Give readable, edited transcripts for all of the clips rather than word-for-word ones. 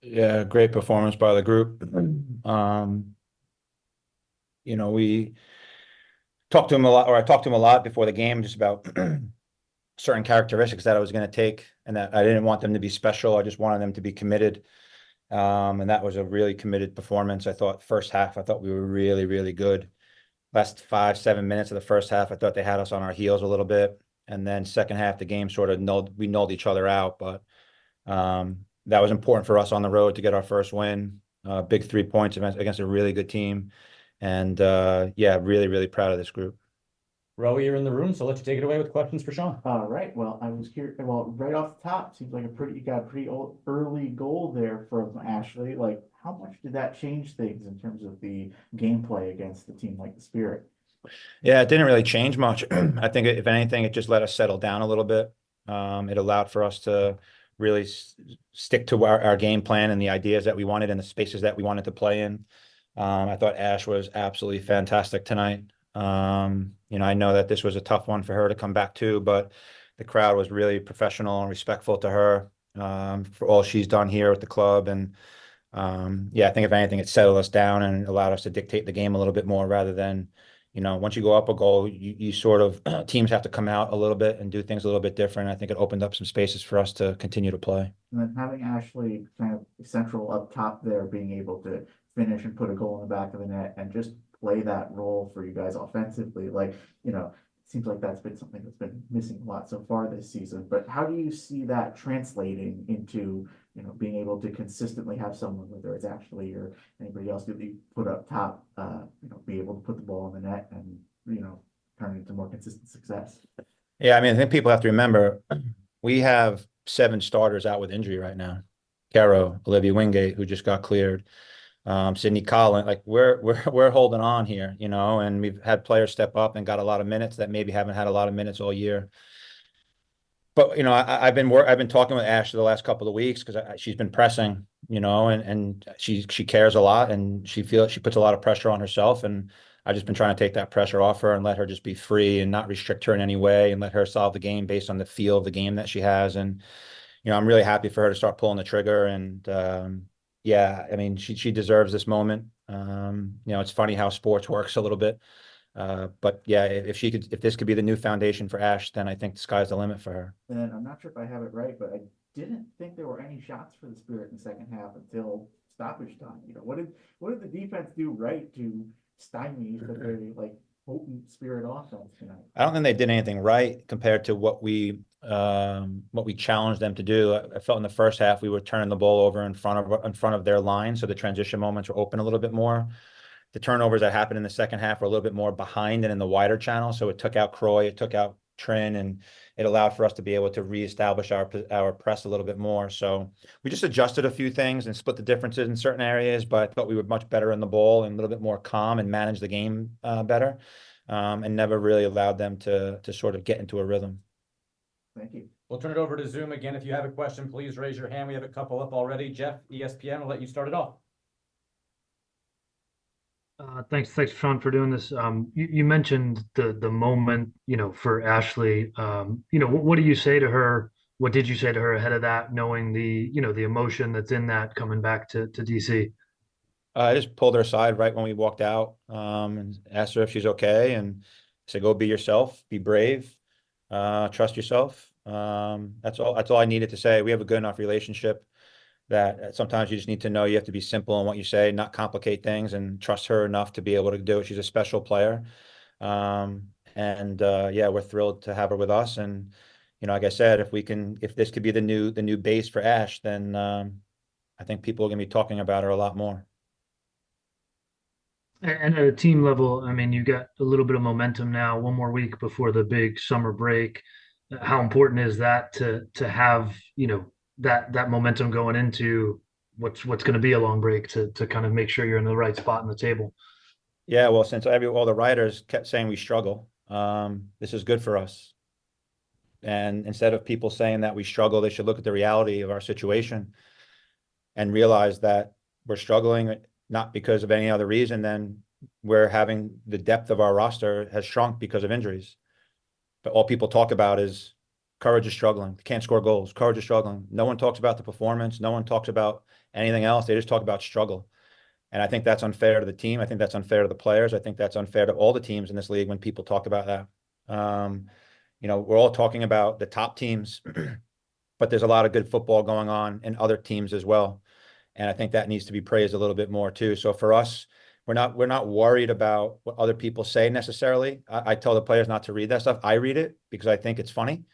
Yeah, great performance by the group. Um, we talked to him a lot, or I talked to him a lot before the game, just about certain characteristics that I was going to take, and that I didn't want them to be special. I just wanted them to be committed. And that was a really committed performance. I thought first half, I thought we were really, really good. Last 5, 7 minutes of the first half, I thought they had us on our heels a little bit. And then second half, the game sort of we nulled each other out. But that was important for us on the road to get our first win. Big 3 points against a really good team. And yeah, really, really proud of this group. Ro, you're in the room, so let's take it away with questions for Sean. Right. Well, I was here. Well, right off the top, seems like you got a pretty old, early goal there from Ashley. Like, how much did that change things in terms of the gameplay against the team like the Spirit? Yeah, it didn't really change much. I think if anything, it just let us settle down a little bit. It allowed for us to really stick to our game plan and the ideas that we wanted and the spaces that we wanted to play in. I thought Ash was absolutely fantastic tonight. I know that this was a tough one for her to come back to, but the crowd was really professional and respectful to her for all she's done here at the club. And yeah, I think if anything, it settled us down and allowed us to dictate the game a little bit more rather than, once you go up a goal, you sort of teams have to come out a little bit and do things a little bit different. I think it opened up some spaces for us to continue to play. And then having Ashley kind of central up top there, being able to finish and put a goal in the back of the net and just play that role for you guys offensively, it seems like that's been something that's been missing a lot so far this season. But how do you see that translating into, being able to consistently have someone, whether it's Ashley or anybody else that you put up top, be able to put the ball in the net and, turn it into more consistent success? Yeah, I mean, I think people have to remember we have 7 starters out with injury right now. Caro, Olivia Wingate, who just got cleared, Sydney Collin, like we're holding on here, and we've had players step up and got a lot of minutes that maybe haven't had a lot of minutes all year. But I've been talking with Ash the last couple of weeks because she's been pressing, and she cares a lot and she puts a lot of pressure on herself, and I've just been trying to take that pressure off her and let her just be free and not restrict her in any way and let her solve the game based on the feel of the game that she has. And I'm really happy for her to start pulling the trigger. And yeah, I mean, she deserves this moment. It's funny how sports works a little bit. But yeah, if this could be the new foundation for Ash, then I think the sky's the limit for her. And I'm not sure if I have it right, but I didn't think there were any shots for the Spirit in the second half until stoppage time. What did the defense do right to stymie the very potent Spirit offense tonight? I don't think they did anything right compared to what we challenged them to do. I felt in the first half we were turning the ball over in front of their line, so the transition moments were open a little bit more. The turnovers that happened in the second half were a little bit more behind and in the wider channel. So it took out Croy, it took out Trin, and it allowed for us to be able to reestablish our press a little bit more. So we just adjusted a few things and split the differences in certain areas, but I thought we were much better in the ball and a little bit more calm and manage the game better, and never really allowed them to sort of get into a rhythm. Thank you. We'll turn it over to Zoom again. If you have a question, please raise your hand. We have a couple up already. Jeff, ESPN, will let you start it off. Thanks, Sean, for doing this. You mentioned the moment, for Ashley. What do you say to her? What did you say to her ahead of that, knowing the emotion that's in that coming back to DC? I just pulled her aside right when we walked out, and asked her if she's okay, and said, "Go be yourself, be brave, trust yourself." That's all. That's all I needed to say. We have a good enough relationship that sometimes you just need to know you have to be simple in what you say, not complicate things, and trust her enough to be able to do it. She's a special player. And yeah, we're thrilled to have her with us. And, like I said, if this could be the new base for Ash, then I think people are going to be talking about her a lot more. And at a team level, I mean, you got a little bit of momentum now, one more week before the big summer break. How important is that to have, that momentum going into what's going to be a long break to kind of make sure you're in the right spot in the table? Yeah, well, since all the writers kept saying we struggle, this is good for us. And instead of people saying that we struggle, they should look at the reality of our situation and realize that we're struggling not because of any other reason than we're having the depth of our roster has shrunk because of injuries. But all people talk about is Courage is struggling. Can't score goals. Courage is struggling. No one talks about the performance. No one talks about anything else. They just talk about struggle. And I think that's unfair to the team. I think that's unfair to the players. I think that's unfair to all the teams in this league when people talk about that. We're all talking about the top teams, but there's a lot of good football going on in other teams as well. And I think that needs to be praised a little bit more too. So for us, we're not worried about what other people say necessarily. I tell the players not to read that stuff. I read it because I think it's funny.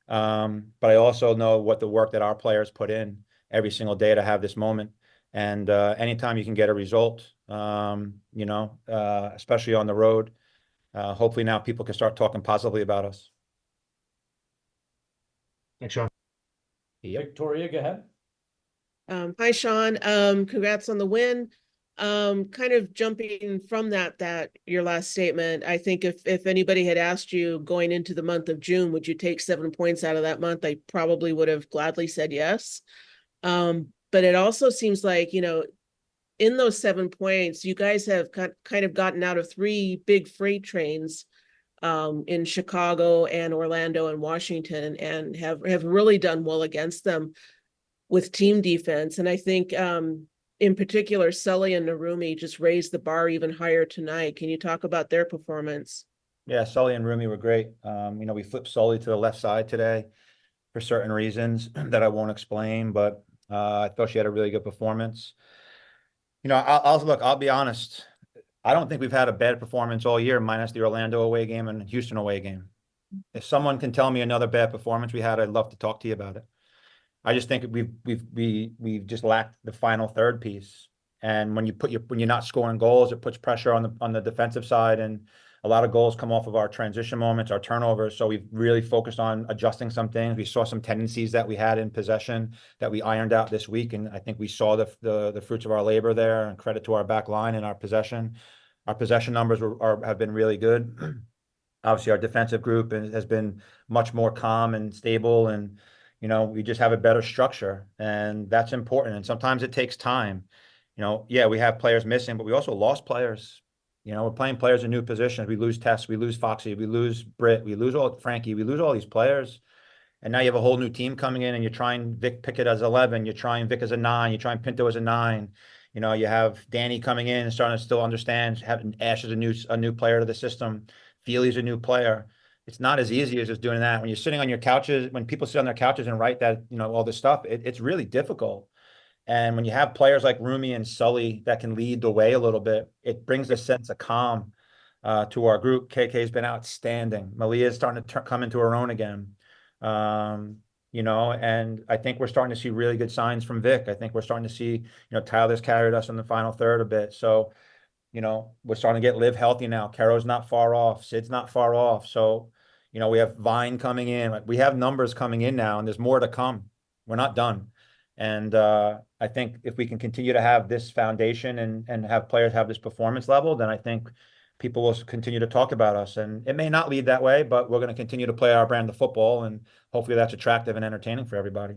But I also know what the work that our players put in every single day to have this moment. And anytime you can get a result, especially on the road, hopefully now people can start talking positively about us. Thanks, Sean. Yep. Victoria, go ahead. Hi, Sean. Congrats on the win. Kind of jumping from that your last statement, I think if anybody had asked you going into the month of June, would you take 7 points out of that month? I probably would have gladly said yes. But it also seems like, in those 7 points, you guys have kind of gotten out of 3 big freight trains in Chicago and Orlando and Washington, and have really done well against them with team defense. And I think in particular, Sully and Narumi just raised the bar even higher tonight. Can you talk about their performance? Yeah, Sully and Rumi were great. We flipped Sully to the left side today for certain reasons that I won't explain, but I thought she had a really good performance. I'll be honest. I don't think we've had a bad performance all year, minus the Orlando away game and Houston away game. If someone can tell me another bad performance we had, I'd love to talk to you about it. I just think we've just lacked the final third piece. And when you're not scoring goals, it puts pressure on the defensive side, and a lot of goals come off of our transition moments, our turnovers. So we've really focused on adjusting some things. We saw some tendencies that we had in possession that we ironed out this week, and I think we saw the fruits of our labor there. And credit to our back line and our possession. Our possession numbers have been really good. Obviously, our defensive group has been much more calm and stable, and we just have a better structure, and that's important. And sometimes it takes time. Yeah, we have players missing, but we also lost players. We're playing players in new positions. We lose Tess, we lose Foxy, we lose Britt, we lose Frankie, we lose all these players. And now you have a whole new team coming in, and you're trying Vic Pickett as 11, you're trying Vic as a 9, you're trying Pinto as a 9. You have Danny coming in and starting to still understand, having Ash as a new player to the system. Feely's a new player. It's not as easy as just doing that. When you're sitting on your couches, when people sit on their couches and write that, all this stuff, it's really difficult. And when you have players like Rumi and Sully that can lead the way a little bit, it brings a sense of calm to our group. KK's been outstanding. Malia's starting to come into her own again. And I think we're starting to see really good signs from Vic. I think we're starting to see, Tyler's carried us in the final third a bit. So, we're starting to get Liv healthy now. Caro's not far off. Sid's not far off. So, we have Vine coming in. We have numbers coming in now, and there's more to come. We're not done. And I think if we can continue to have this foundation and have players have this performance level, then I think people will continue to talk about us. And it may not lead that way, but we're going to continue to play our brand of football, and hopefully that's attractive and entertaining for everybody.